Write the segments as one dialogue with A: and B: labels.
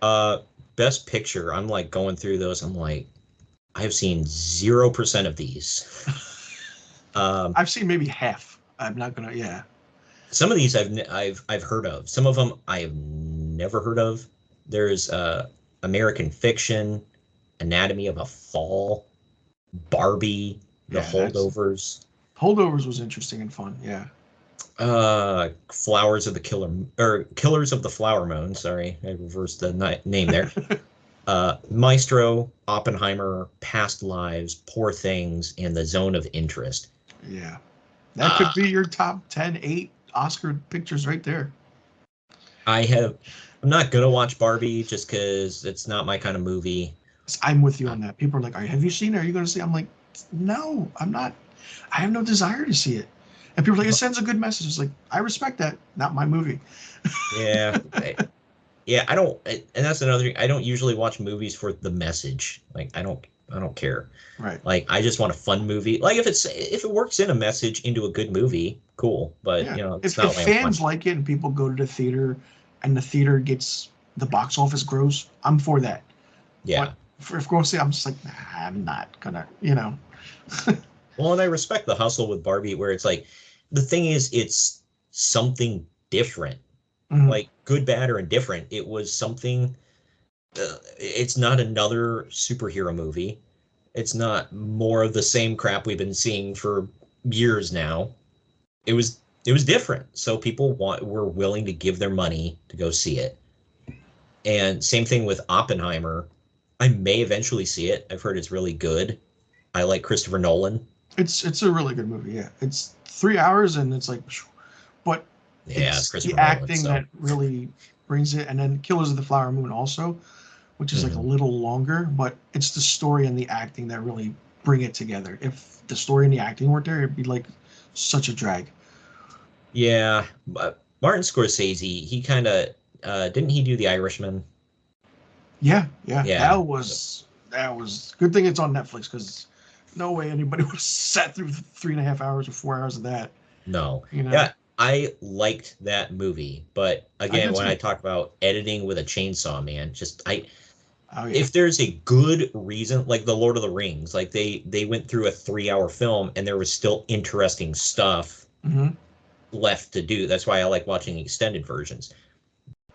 A: Uh, Best Picture. I'm like going through those. I'm like, I've seen 0% of these. Um,
B: I've seen maybe half. I'm not gonna. Yeah.
A: some of these I've heard of. Some of them I have never heard of. There's American Fiction, Anatomy of a Fall, Barbie, The
B: Yeah. That's
A: Holdovers,
B: Holdovers was interesting and fun. Yeah.
A: Flowers of the Killer or Killers of the Flower Moon. Sorry, I reversed the name there. Maestro, Oppenheimer, Past Lives, Poor Things, and The Zone of Interest.
B: Yeah. That
A: Uh,
B: could be your top 10, 8 Oscar pictures right there.
A: I have. I'm not gonna watch Barbie just because it's not my kind of movie.
B: I'm with you
A: Uh,
B: on that. People are like, "Have you seen it? Are you going to see it?" I'm like, no, I'm not. I have no desire to see it. And people are like, it sends a good message. It's like, I respect that. Not my movie.
A: yeah, yeah. I don't, and that's another thing. I don't usually watch movies for the message. Like, I don't care.
B: Right.
A: Like, I just want a fun movie. Like, if it works in a message into a good movie, cool. But
B: Yeah.
A: it's
B: If
A: not why I'm
B: fans
A: watching.
B: like it and people go to the theater and the theater gets the box office gross, I'm for that. But
A: Yeah.
B: for if grossly, I'm just like, nah, I'm not gonna.
A: Well, and I respect the hustle with Barbie, where it's like, the thing is, it's something different.
B: Mhm.
A: Like, good, bad, or indifferent. It was something. It's not another superhero movie. It's not more of the same crap we've been seeing for years now. It was different, so people were willing to give their money to go see it. And same thing with Oppenheimer. I may eventually see it. I've heard it's really good. I like Christopher Nolan.
B: It's a really good movie. Yeah. It's 3 hours and it's like, but
A: Yeah, it's
B: it's the
A: Christopher Nolan.
B: acting
A: So,
B: that really brings it. And then Killers of the Flower Moon also, which is like a
A: mhm.
B: little longer, but it's the story and the acting that really bring it together. If the story and the acting weren't there, it'd be like such a drag.
A: Yeah, but Martin Scorsese, he kind of didn't he do The Irishman?
B: Yeah, yeah,
A: Yeah,
B: that was good thing it's on Netflix because no way anybody would have sat through 3.5 hours or 4 hours of that.
A: no.
B: You know,
A: Yeah, I liked that movie, but
B: I
A: again,
B: did
A: when I
B: too.
A: talk about editing with a chainsaw, man, just I
B: Oh yeah.
A: if there's a good reason, like the Lord of the Rings, like they went through a 3 hour film and there was still interesting stuff
B: Hmm.
A: left to do. That's why I like watching extended versions.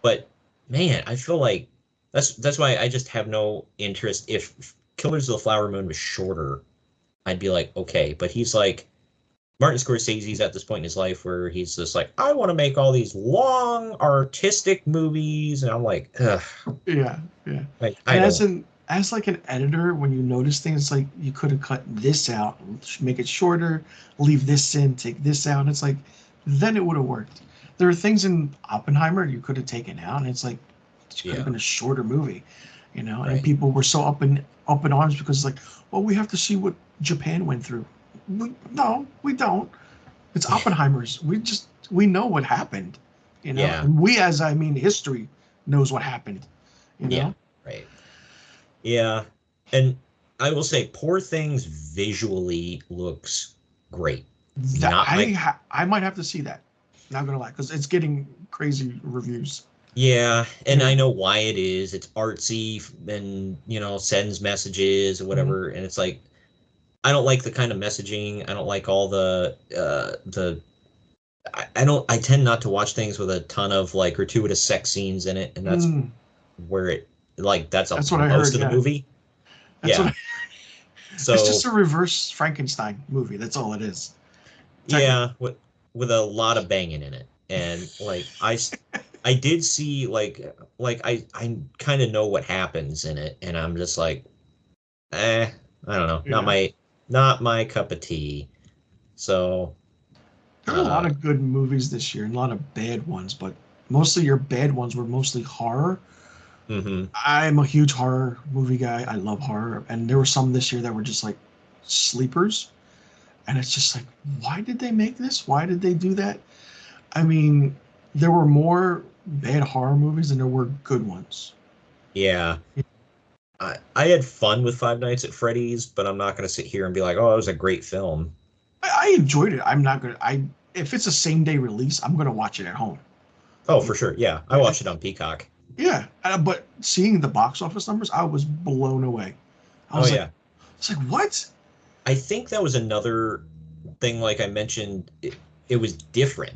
A: But man, I feel like that's why I just have no interest. If Killers of the Flower Moon was shorter, I'd be like, okay. But he's like Martin Scorsese's at this point in his life where he's just like, I want to make all these long artistic movies, and I'm like, ugh,
B: Yeah, yeah.
A: like
B: And
A: I don't.
B: as like an editor, when you notice things like you could have cut this out, make it shorter, leave this in, take this out. And it's like then it would have worked. There are things in Oppenheimer you could have taken out, and it's like it could have
A: Yeah,
B: been a shorter movie. And
A: right.
B: people were so up in arms because it's like, well, we have to see what Japan went through. No, we don't. It's Oppenheimer's. We know what happened.
A: Yeah,
B: And we, as I mean, history knows what happened. You
A: yeah,
B: know,
A: right. Yeah, and I will say, Poor Things visually looks great.
B: that
A: Not my
B: I might have to see that. Not gonna lie, because it's getting crazy reviews.
A: Yeah, and
B: Yeah.
A: I know why it is. It's artsy and, sends messages or
B: Hmm.
A: whatever. And it's like, I don't like the kind of messaging. I don't like all I don't, I tend not to watch things with a ton of like gratuitous sex scenes in it. And that's
B: Mm,
A: where that's
B: that's what I
A: most
B: heard.
A: of the
B: Yeah,
A: movie.
B: that's what.
A: Yeah.
B: It's just
A: So,
B: a reverse Frankenstein movie. That's all it is,
A: yeah,
B: technically.
A: with a lot of banging in it. And like, I did see like I kind of know what happens in it. And I'm just like, I don't know,
B: Yeah.
A: not my cup of tea. So,
B: There are a lot
A: uh,
B: of good movies this year and a lot of bad ones, but mostly your bad ones were mostly horror.
A: hmm
B: I'm a huge horror movie guy. I love horror, and there were some this year that were just like sleepers, and it's just like, why did they make this? Why did they do that? I mean, there were more bad horror movies than there were good ones.
A: yeah, I had fun with Five Nights at Freddy's, but I'm not gonna sit here and be like, oh, it was a great film.
B: I enjoyed it. I'm not gonna. I If it's a same day release, I'm gonna watch it at home.
A: Oh, for sure, yeah, I
B: Yeah,
A: watched it on Peacock.
B: Yeah, but seeing the box office numbers, I was blown away. I
A: Oh
B: was like,
A: yeah.
B: what?
A: I think that was another thing, like I mentioned, it was different.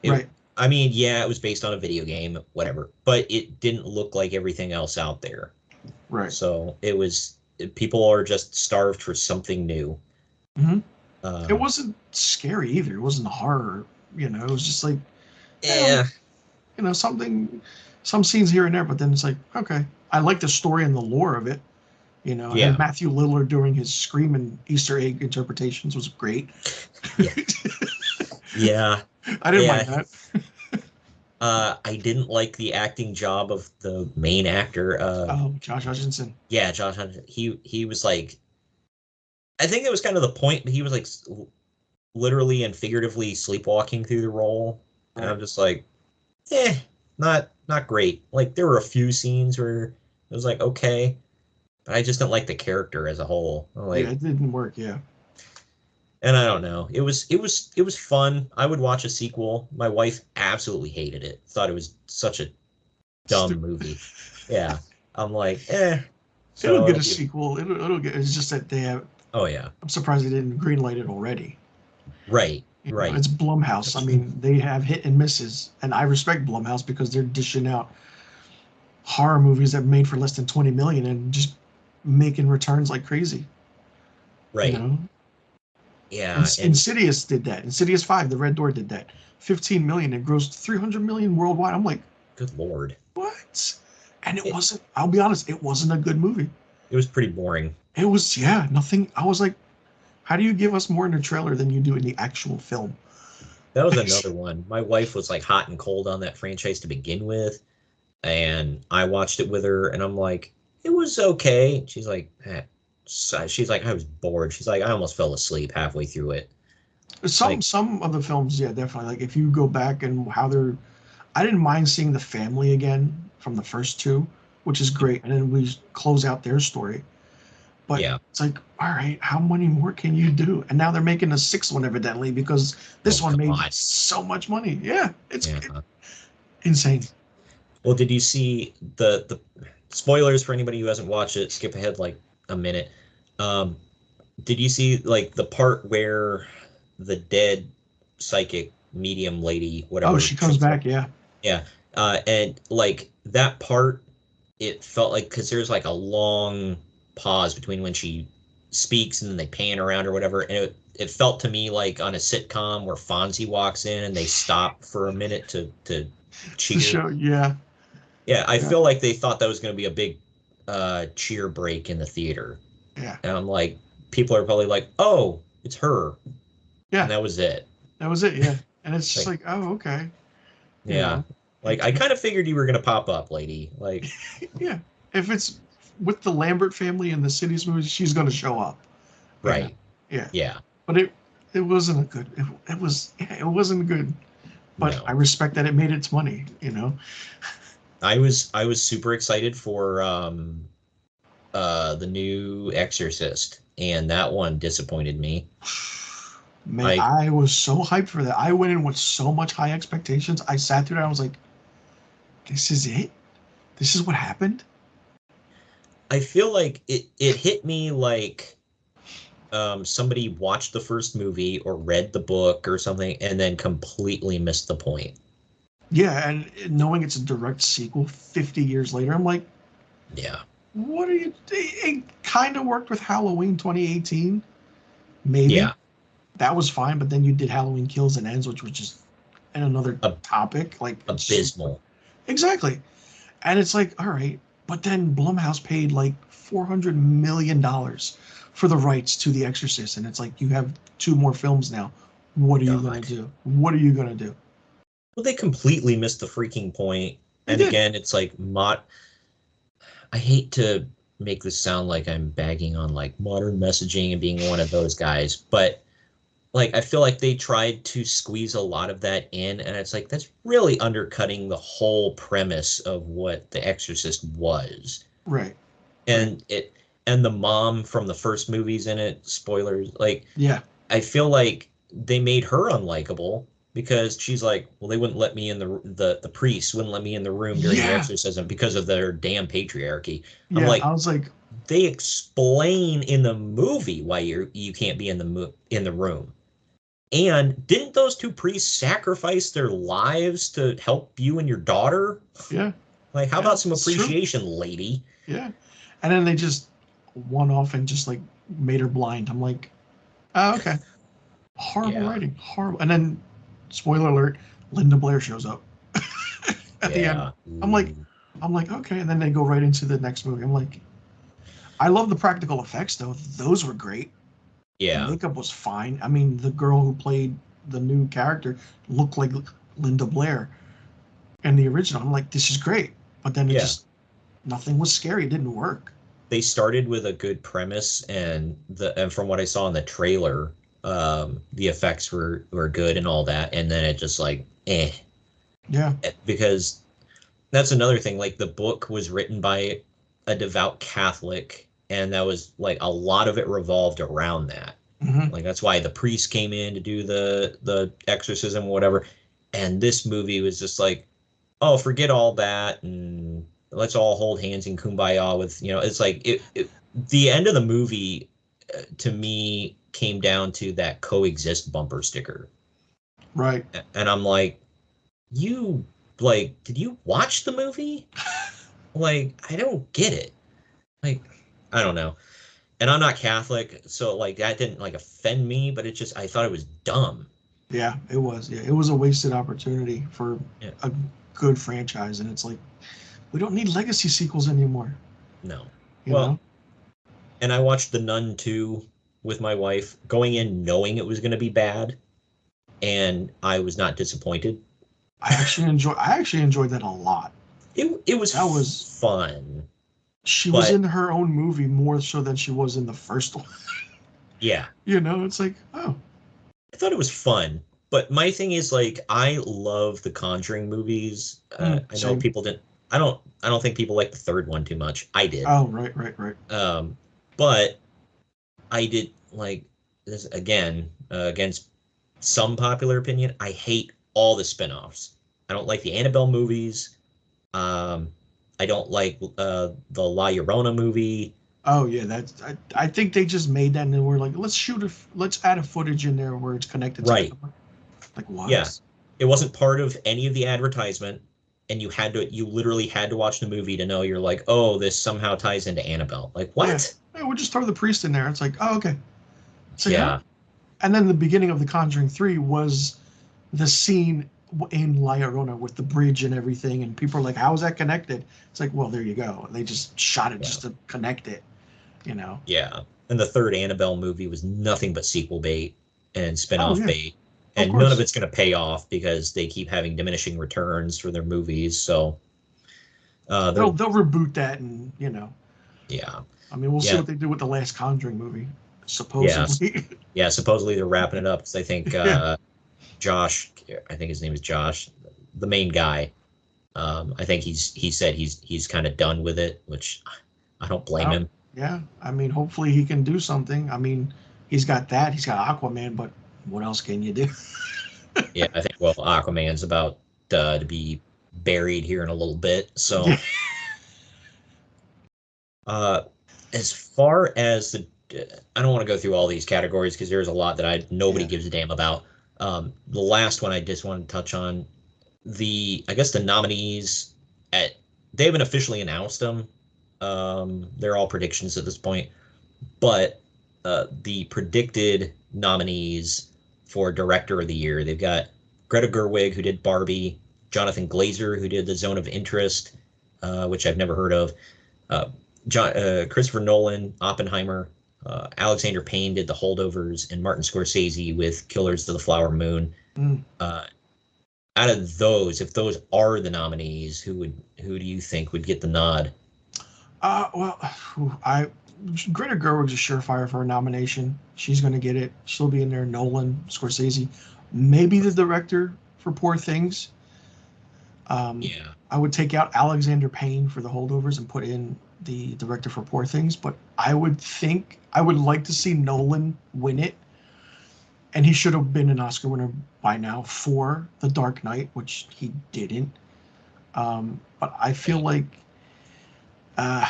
A: It,
B: Right.
A: I mean, yeah, it was based on a video game, whatever, but it didn't look like everything else out there.
B: Right.
A: So people are just starved for something new.
B: hmm It
A: Um,
B: wasn't scary either. It wasn't horror. It was just like, eh,
A: yeah,
B: something, some scenes here and there. But then it's like, okay, I like the story and the lore of it. And then
A: yeah,
B: Matthew Lillard doing his Scream and Easter egg interpretations was great.
A: yeah, yeah,
B: I didn't mind
A: yeah.
B: that.
A: I didn't like the acting job of the main actor.
B: Oh, Josh Hutcherson.
A: Yeah, Josh Hutcherson. He was like, I think it was kind of the point, but he was like literally and figuratively sleepwalking through the role, and
B: Right.
A: I'm just like, eh, not great. Like there were a few scenes where it was like okay, but I just don't like the character as a whole.
B: Yeah,
A: Like,
B: it didn't work. Yeah.
A: and I don't know. It was fun. I would watch a sequel. My wife absolutely hated it. Thought it was such a dumb
B: Stupid.
A: movie. Yeah. I'm like, eh.
B: It'll
A: So
B: get
A: it'll
B: a
A: be
B: sequel. It'll get. It's just that they have.
A: oh yeah.
B: I'm surprised they didn't greenlight it already.
A: Right. Right.
B: It's Blumhouse. I mean, they have hit and misses, and I respect Blumhouse because they're dishing out horror movies that made for less than 20 million and just making returns like crazy. You
A: Right.
B: know,
A: Yeah. And
B: Insidious did that. Insidious 5, The Red Door did that. 15 million. It grossed 300 million worldwide. I'm like,
A: good Lord.
B: what? And it
A: It
B: wasn't. I'll be honest. It wasn't a good movie.
A: it was pretty boring.
B: It was, yeah, nothing. I was like, how do you give us more in a trailer than you do in the actual film?
A: That was another one. My wife was like hot and cold on that franchise to begin with, and I watched it with her, and I'm like, it was okay. She's like, she's like, I was bored. She's like, I almost fell asleep halfway through it.
B: Some
A: Like,
B: some of the films, yeah, definitely. Like if you go back and how they're, I didn't mind seeing the family again from the first two, which is great, and then we close out their story. But
A: yeah.
B: it's like, all right, how many more can you do? And now they're making a sixth one evidently because this
A: Oh
B: one made
A: God.
B: so much money. Yeah,
A: Yeah.
B: insane.
A: Well, did you see the spoilers for anybody who hasn't watched it? Skip ahead like a minute. Um, did you see like the part where the dead psychic medium lady,
B: Oh,
A: whatever,
B: she comes
A: shows up?
B: back. Yeah,
A: Yeah. And like that part, it felt like because there's like a long pause between when she speaks and then they pan around or whatever, and it felt to me like on a sitcom where Fonzie walks in and they stop for a minute to
B: to
A: cheer.
B: show. Yeah,
A: Yeah, I
B: yeah,
A: feel like they thought that was going to be a big cheer break in the theater,
B: yeah,
A: and I'm like, people are probably like, oh, it's her, and
B: yeah.
A: that was it.
B: That was it. Yeah, and it's just
A: Like,
B: like, oh, okay. You
A: yeah,
B: know,
A: like I kind of figured you were going to pop up, lady. Like,
B: yeah. If it's with the Lambert family in the city's movies, she's going to show up.
A: right.
B: Yeah.
A: Yeah.
B: But it wasn't a good. It was yeah, it wasn't good. But I
A: No.
B: respect that it made its money.
A: I was super excited for the new Exorcist, and that one disappointed me.
B: Man,
A: Like
B: I was so hyped for that. I went in with so much high expectations. I sat through that. I was like, this is it. This is what happened.
A: I feel like it hit me like somebody watched the first movie or read the book or something and then completely missed the point.
B: Yeah, and knowing it's a direct sequel 50 years later, I'm like,
A: Yeah.
B: what are you? It kind of worked with Halloween 2018, maybe.
A: Yeah.
B: That was fine, but then you did Halloween Kills and Ends, which was just in another
A: Ab-
B: topic. Like,
A: abysmal.
B: exactly. And it's like, all right, but then Blumhouse paid like $400 million for the rights to The Exorcist, and it's like you have two more films now. What are you gonna
A: God.
B: do? What are you gonna do?
A: Well, they completely missed the freaking point.
B: They
A: And
B: did.
A: again, it's like I hate to make this sound like I'm bagging on like modern messaging and being one of those guys, but like I feel like they tried to squeeze a lot of that in, and it's like that's really undercutting the whole premise of what The Exorcist was.
B: Right. Right.
A: And the mom from the first movies in it, spoilers, like
B: Yeah.
A: I feel like they made her unlikable, because she's like, well, they wouldn't let me in the priests wouldn't let me in the room during the
B: Yeah,
A: exorcism because of their damn patriarchy. I'm
B: yeah. I
A: like,
B: was like,
A: they explain in the movie why you can't be in the room. And didn't those two priests sacrifice their lives to help you and your daughter?
B: yeah,
A: Like, how
B: yeah,
A: about some
B: it's true.
A: appreciation, lady?
B: Yeah, and then they just one off and just like made her blind. I'm like, oh, okay, horrible
A: Yeah,
B: writing, horrible. And then, spoiler alert, Linda Blair shows up at the end.
A: yeah,
B: I'm like,
A: ooh,
B: I'm like, okay, and then they go right into the next movie. I'm like, I love the practical effects though; those were great. The
A: yeah,
B: makeup was fine. I mean, the girl who played the new character looked like Linda Blair in the original. I'm like, this is great, but then it
A: yeah.
B: just nothing was scary. It didn't work.
A: They started with a good premise, and from what I saw in the trailer, the effects were good and all that, and then it just like
B: Yeah.
A: because that's another thing. Like the book was written by a devout Catholic, and that was like a lot of it revolved around that.
B: Hmm.
A: Like that's why the priest came in to do the exorcism, or whatever. And this movie was just like, oh, forget all that, and let's all hold hands in kumbaya with, it's like the end of the movie, to me, came down to that coexist bumper sticker.
B: Right.
A: And I'm like, you, like, did you watch the movie? Like, I don't get it. Like, I don't know. And I'm not Catholic, so like that didn't like offend me, but it just, I thought it was dumb.
B: Yeah, it was. Yeah, it was a wasted opportunity for
A: Yeah,
B: a good franchise, and it's like we don't need legacy sequels anymore.
A: no.
B: You
A: Well,
B: know,
A: and I watched The Nun 2 with my wife, going in knowing it was going to be bad, and I was not disappointed.
B: I actually enjoyed that a lot.
A: It was
B: That was
A: fun,
B: she was
A: but
B: in her own movie more so than she was in the first one.
A: yeah,
B: It's like, oh,
A: I thought it was fun. But my thing is like I love the Conjuring movies. I know
B: same.
A: people didn't. I don't think people like the third one too much. I did.
B: Oh, right, right, right.
A: But I did like this again, against some popular opinion. I hate all the spin-offs. I don't like the Annabelle movies. Um, I don't like the La Llorona movie.
B: Oh yeah, I think they just made that and then we're like, let's add a footage in there where it's connected to it.
A: Right.
B: Like
A: Yeah.
B: what?
A: It wasn't part of any of the advertisement, and you literally had to watch the movie to know you're like, oh, this somehow ties into Annabelle. Like,
B: Yeah.
A: what?
B: Yeah, we'll just throw the priest in there. It's like, oh, okay. It's like, huh?
A: Yeah.
B: And then the beginning of The Conjuring 3 was the scene in La Llorona with the bridge and everything, and people are like, "How is that connected?" It's like, well, there you go. They just shot it
A: Yeah.
B: just to connect it, you know.
A: Yeah. And the third Annabelle movie was nothing but sequel bait and
B: Oh
A: spin-off
B: yeah,
A: bait.
B: of
A: And none of
B: course.
A: it's going to pay off because they keep having diminishing returns for their movies. So,
B: They'll
A: they're,
B: they'll reboot that, and
A: yeah.
B: I mean, we'll see
A: Yeah.
B: what they do with the last Conjuring movie,
A: Yeah.
B: supposedly.
A: Yeah. Supposedly they're wrapping it up because I think,
B: Yeah.
A: Josh, I think his name is Josh, the main guy. I think he said he's kind of done with it, which I don't blame
B: Oh,
A: him.
B: yeah. I mean, hopefully he can do something. I mean, he's got that. He's got Aquaman, but what else can you do?
A: Yeah, I think, well, Aquaman's about to be buried here in a little bit.
B: Yeah.
A: So, uh, as far as I don't want to go through all these categories because there's a lot that nobody
B: Yeah.
A: gives a damn about. The last one I just want to touch on, I guess the nominees at they haven't officially announced them. They're all predictions at this point, but the predicted nominees for director of the year, they've got Greta Gerwig, who did Barbie, Jonathan Glazer, who did The Zone of Interest, which I've never heard of, uh, Christopher Nolan, Oppenheimer, Alexander Payne did The Holdovers, and Martin Scorsese with Killers of the Flower Moon.
B: Mm.
A: Uh, Out of those, if those are the nominees, who do you think would get the nod?
B: Well, I Greta Gerwig's a surefire for a nomination. She's going to get it. She'll be in there. Nolan, Scorsese, maybe the director for Poor Things.
A: Yeah,
B: I would take out Alexander Payne for The Holdovers and put in the director for Poor Things. But I would like to see Nolan win it and he should have been an Oscar winner by now for The Dark Knight, which he didn't. But I feel like uh,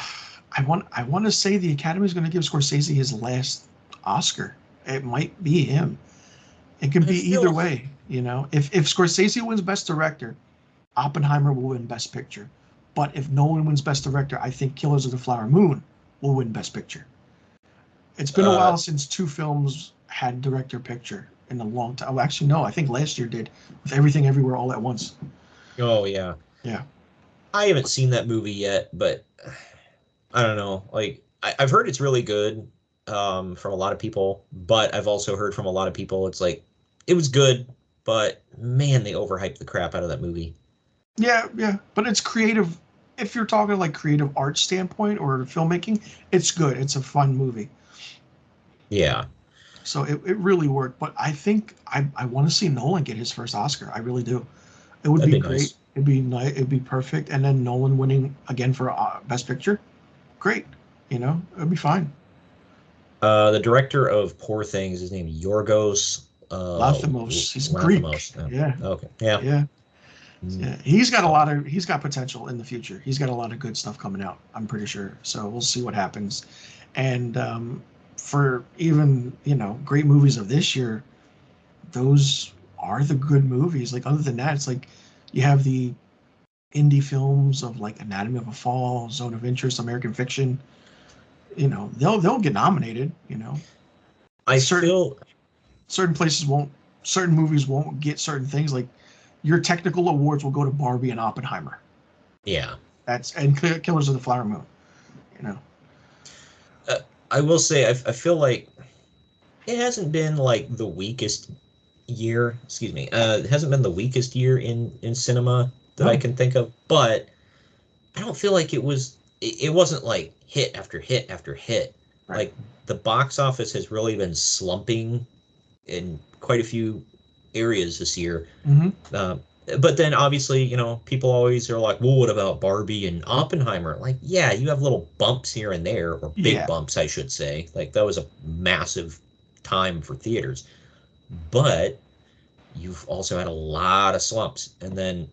B: I want to say the Academy is going to give Scorsese his last Oscar. It might be him. It could
A: I
B: be either
A: feel
B: way. If Scorsese wins Best Director, Oppenheimer will win Best Picture. But if Nolan wins Best Director, I think Killers of the Flower Moon will win Best Picture. It's been a
A: uh
B: while since two films had Director Picture in a long time. Oh, actually, no. I think last year did with Everything Everywhere All at Once.
A: oh yeah.
B: Yeah.
A: I haven't seen that movie yet, but I don't know. Like I've heard it's really good from a lot of people, but I've also heard from a lot of people it's like it was good, but man, they overhyped the crap out of that movie.
B: Yeah, yeah. But it's creative. If you're talking like creative art standpoint or filmmaking, it's good. It's a fun movie.
A: Yeah,
B: So it really worked. But I think I want to see Nolan get his first Oscar. I really do. It would
A: that'd
B: be
A: be
B: great.
A: nice.
B: It'd be nice. It'd be perfect. And then Nolan winning again for Best Picture. Great. It'd be fine.
A: The director of Poor Things, his name is Yorgos
B: Lathimos. He's Greek.
A: Lanthimos. Yeah.
B: Yeah.
A: Okay. Yeah.
B: Yeah.
A: Mm.
B: Yeah. He's got potential in the future. He's got a lot of good stuff coming out. I'm pretty sure. So we'll see what happens. And for even, great movies of this year, those are the good movies. Like other than that, it's like you have the indie films of like Anatomy of a Fall, Zone of Interest, American Fiction. They'll get nominated.
A: I
B: Certain
A: feel
B: certain places won't. Certain movies won't get certain things. Like your technical awards will go to Barbie and Oppenheimer.
A: yeah.
B: And Killers of the Flower Moon. You know.
A: Uh, I will say I feel like it hasn't been like the weakest year. Excuse me. It hasn't been the weakest year in cinema that I
B: No.
A: can think of, but I don't feel like it wasn't like hit after hit after hit.
B: Right.
A: Like the box office has really been slumping in quite a few areas this year.
B: Mm-hmm.
A: Uh, but then obviously, people always are like, well, what about Barbie and Oppenheimer? Like, yeah, you have little bumps here and there, or big
B: Yeah.
A: bumps, I should say. Like that was a massive time for theaters. But you've also had a lot of slumps. And then